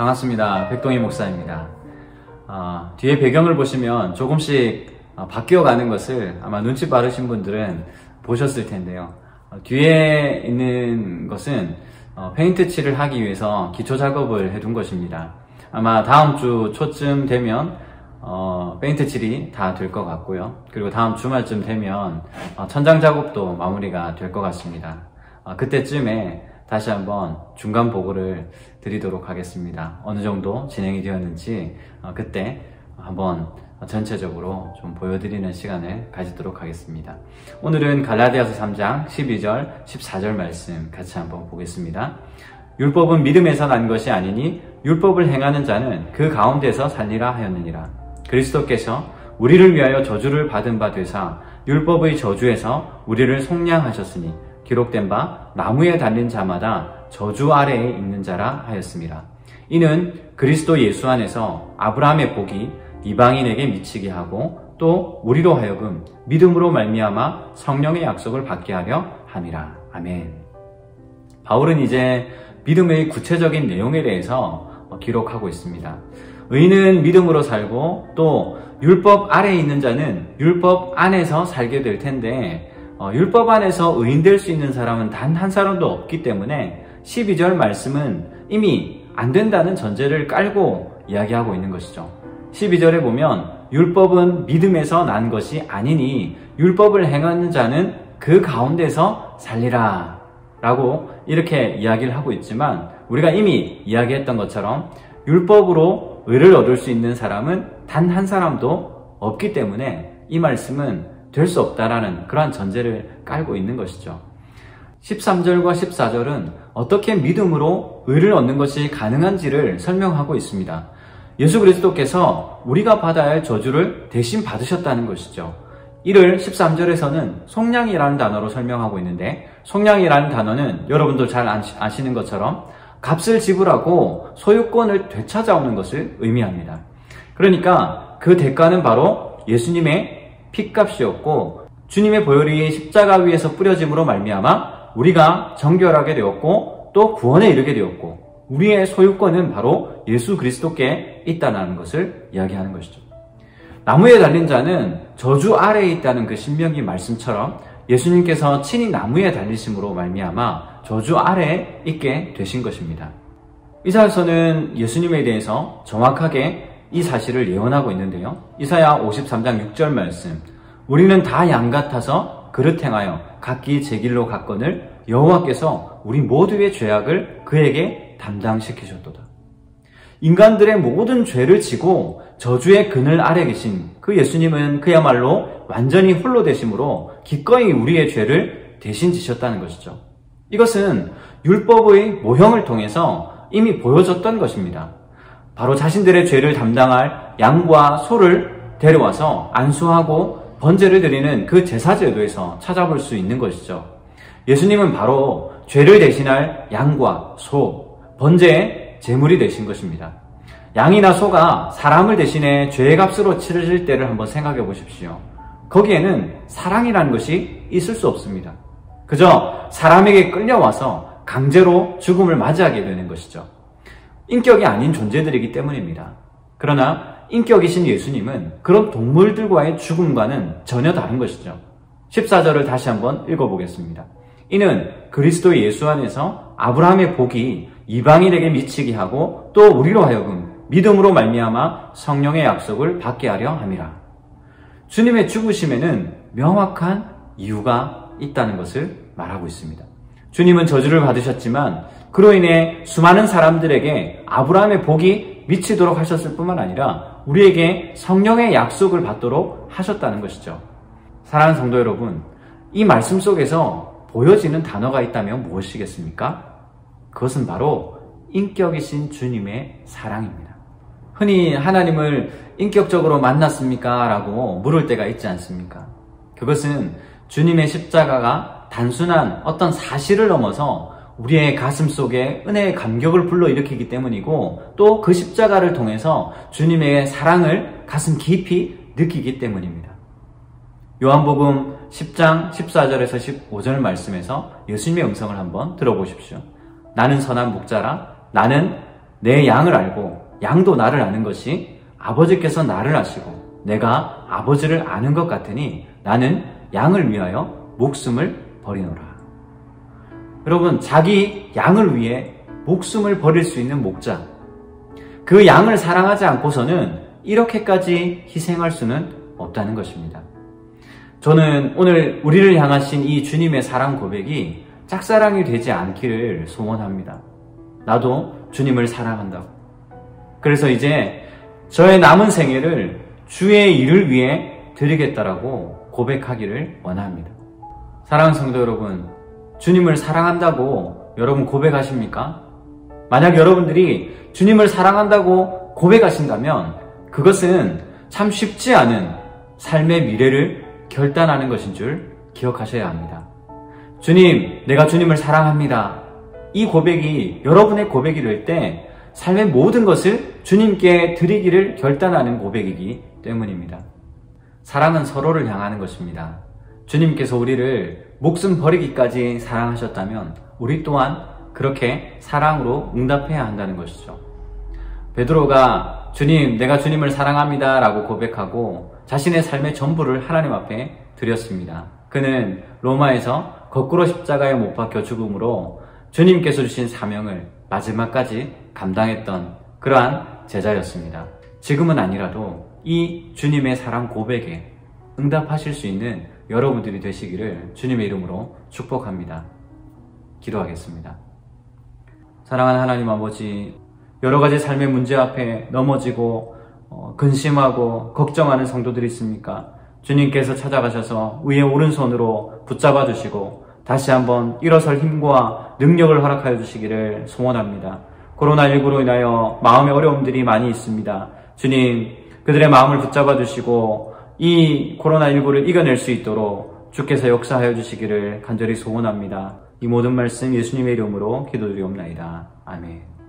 반갑습니다. 백동희 목사입니다. 뒤에 배경을 보시면 조금씩 바뀌어가는 것을 아마 눈치 빠르신 분들은 보셨을 텐데요. 뒤에 있는 것은 페인트 칠을 하기 위해서 기초 작업을 해둔 것입니다. 아마 다음 주 초쯤 되면 페인트 칠이 다 될 것 같고요. 그리고 다음 주말쯤 되면 천장 작업도 마무리가 될 것 같습니다. 그때쯤에 다시 한번 중간 보고를 드리도록 하겠습니다. 어느 정도 진행이 되었는지 그때 한번 전체적으로 좀 보여드리는 시간을 가지도록 하겠습니다. 오늘은 갈라디아서 3장 12절, 14절 말씀 같이 한번 보겠습니다. 율법은 믿음에서 난 것이 아니니 율법을 행하는 자는 그 가운데서 살리라 하였느니라. 그리스도께서 우리를 위하여 저주를 받은 바 되사 율법의 저주에서 우리를 속량하셨으니 기록된 바 나무에 달린 자마다 저주 아래에 있는 자라 하였습니다. 이는 그리스도 예수 안에서 아브라함의 복이 이방인에게 미치게 하고 또 우리로 하여금 믿음으로 말미암아 성령의 약속을 받게 하려 함이라. 아멘. 바울은 이제 믿음의 구체적인 내용에 대해서 기록하고 있습니다. 의인은 믿음으로 살고 또 율법 아래에 있는 자는 율법 안에서 살게 될 텐데 율법 안에서 의인될 수 있는 사람은 단 한 사람도 없기 때문에 12절 말씀은 이미 안 된다는 전제를 깔고 이야기하고 있는 것이죠. 12절에 보면 율법은 믿음에서 난 것이 아니니 율법을 행하는 자는 그 가운데서 살리라 라고 이렇게 이야기를 하고 있지만 우리가 이미 이야기했던 것처럼 율법으로 의를 얻을 수 있는 사람은 단 한 사람도 없기 때문에 이 말씀은 될 수 없다라는 그러한 전제를 깔고 있는 것이죠. 13절과 14절은 어떻게 믿음으로 의를 얻는 것이 가능한지를 설명하고 있습니다. 예수 그리스도께서 우리가 받아야 할 저주를 대신 받으셨다는 것이죠. 이를 13절에서는 속량이라는 단어로 설명하고 있는데 속량이라는 단어는 여러분도 잘 아시는 것처럼 값을 지불하고 소유권을 되찾아오는 것을 의미합니다. 그러니까 그 대가는 바로 예수님의 핏값이었고 주님의 보혈이 십자가 위에서 뿌려짐으로 말미암아 우리가 정결하게 되었고 또 구원에 이르게 되었고 우리의 소유권은 바로 예수 그리스도께 있다는 것을 이야기하는 것이죠. 나무에 달린 자는 저주 아래에 있다는 그 신명기 말씀처럼 예수님께서 친히 나무에 달리심으로 말미암아 저주 아래에 있게 되신 것입니다. 이사야서는 예수님에 대해서 정확하게 이 사실을 예언하고 있는데요. 이사야 53장 6절 말씀 우리는 다 양 같아서 그릇 행하여 각기 제 길로 갔거늘 여호와께서 우리 모두의 죄악을 그에게 담당시키셨도다. 인간들의 모든 죄를 지고 저주의 그늘 아래 계신 그 예수님은 그야말로 완전히 홀로 되심으로 기꺼이 우리의 죄를 대신 지셨다는 것이죠. 이것은 율법의 모형을 통해서 이미 보여줬던 것입니다. 바로 자신들의 죄를 담당할 양과 소를 데려와서 안수하고 번제를 드리는 그 제사제도에서 찾아볼 수 있는 것이죠. 예수님은 바로 죄를 대신할 양과 소, 번제의 제물이 되신 것입니다. 양이나 소가 사람을 대신해 죄의 값으로 치러질 때를 한번 생각해 보십시오. 거기에는 사랑이라는 것이 있을 수 없습니다. 그저 사람에게 끌려와서 강제로 죽음을 맞이하게 되는 것이죠. 인격이 아닌 존재들이기 때문입니다. 그러나 인격이신 예수님은 그런 동물들과의 죽음과는 전혀 다른 것이죠. 14절을 다시 한번 읽어보겠습니다. 이는 그리스도 예수 안에서 아브라함의 복이 이방인에게 미치게 하고 또 우리로 하여금 믿음으로 말미암아 성령의 약속을 받게 하려 함이라. 주님의 죽으심에는 명확한 이유가 있다는 것을 말하고 있습니다. 주님은 저주를 받으셨지만 그로 인해 수많은 사람들에게 아브라함의 복이 미치도록 하셨을 뿐만 아니라 우리에게 성령의 약속을 받도록 하셨다는 것이죠. 사랑하는 성도 여러분, 이 말씀 속에서 보여지는 단어가 있다면 무엇이겠습니까? 그것은 바로 인격이신 주님의 사랑입니다. 흔히 하나님을 인격적으로 만났습니까? 라고 물을 때가 있지 않습니까? 그것은 주님의 십자가가 단순한 어떤 사실을 넘어서 우리의 가슴 속에 은혜의 감격을 불러일으키기 때문이고 또 그 십자가를 통해서 주님의 사랑을 가슴 깊이 느끼기 때문입니다. 요한복음 10장 14절에서 15절 말씀에서 예수님의 음성을 한번 들어보십시오. 나는 선한 목자라. 나는 내 양을 알고 양도 나를 아는 것이 아버지께서 나를 아시고 내가 아버지를 아는 것 같으니 나는 양을 위하여 목숨을 버리노라. 여러분, 자기 양을 위해 목숨을 버릴 수 있는 목자, 그 양을 사랑하지 않고서는 이렇게까지 희생할 수는 없다는 것입니다. 저는 오늘 우리를 향하신 이 주님의 사랑 고백이 짝사랑이 되지 않기를 소원합니다. 나도 주님을 사랑한다고. 그래서 이제 저의 남은 생애를 주의 일을 위해 드리겠다라고 고백하기를 원합니다. 사랑하는 성도 여러분, 주님을 사랑한다고 여러분 고백하십니까? 만약 여러분들이 주님을 사랑한다고 고백하신다면 그것은 참 쉽지 않은 삶의 미래를 결단하는 것인 줄 기억하셔야 합니다. 주님, 내가 주님을 사랑합니다. 이 고백이 여러분의 고백이 될 때 삶의 모든 것을 주님께 드리기를 결단하는 고백이기 때문입니다. 사랑은 서로를 향하는 것입니다. 주님께서 우리를 목숨 버리기까지 사랑하셨다면 우리 또한 그렇게 사랑으로 응답해야 한다는 것이죠. 베드로가 주님, 내가 주님을 사랑합니다 라고 고백하고 자신의 삶의 전부를 하나님 앞에 드렸습니다. 그는 로마에서 거꾸로 십자가에 못 박혀 죽음으로 주님께서 주신 사명을 마지막까지 감당했던 그러한 제자였습니다. 지금은 아니라도 이 주님의 사랑 고백에 응답하실 수 있는 여러분들이 되시기를 주님의 이름으로 축복합니다. 기도하겠습니다. 사랑하는 하나님 아버지, 여러 가지 삶의 문제 앞에 넘어지고 근심하고 걱정하는 성도들이 있습니까? 주님께서 찾아가셔서 위에 오른손으로 붙잡아 주시고 다시 한번 일어설 힘과 능력을 허락하여 주시기를 소원합니다. 코로나19로 인하여 마음의 어려움들이 많이 있습니다. 주님, 그들의 마음을 붙잡아 주시고 이 코로나19를 이겨낼 수 있도록 주께서 역사하여 주시기를 간절히 소원합니다. 이 모든 말씀 예수님의 이름으로 기도드리옵나이다. 아멘.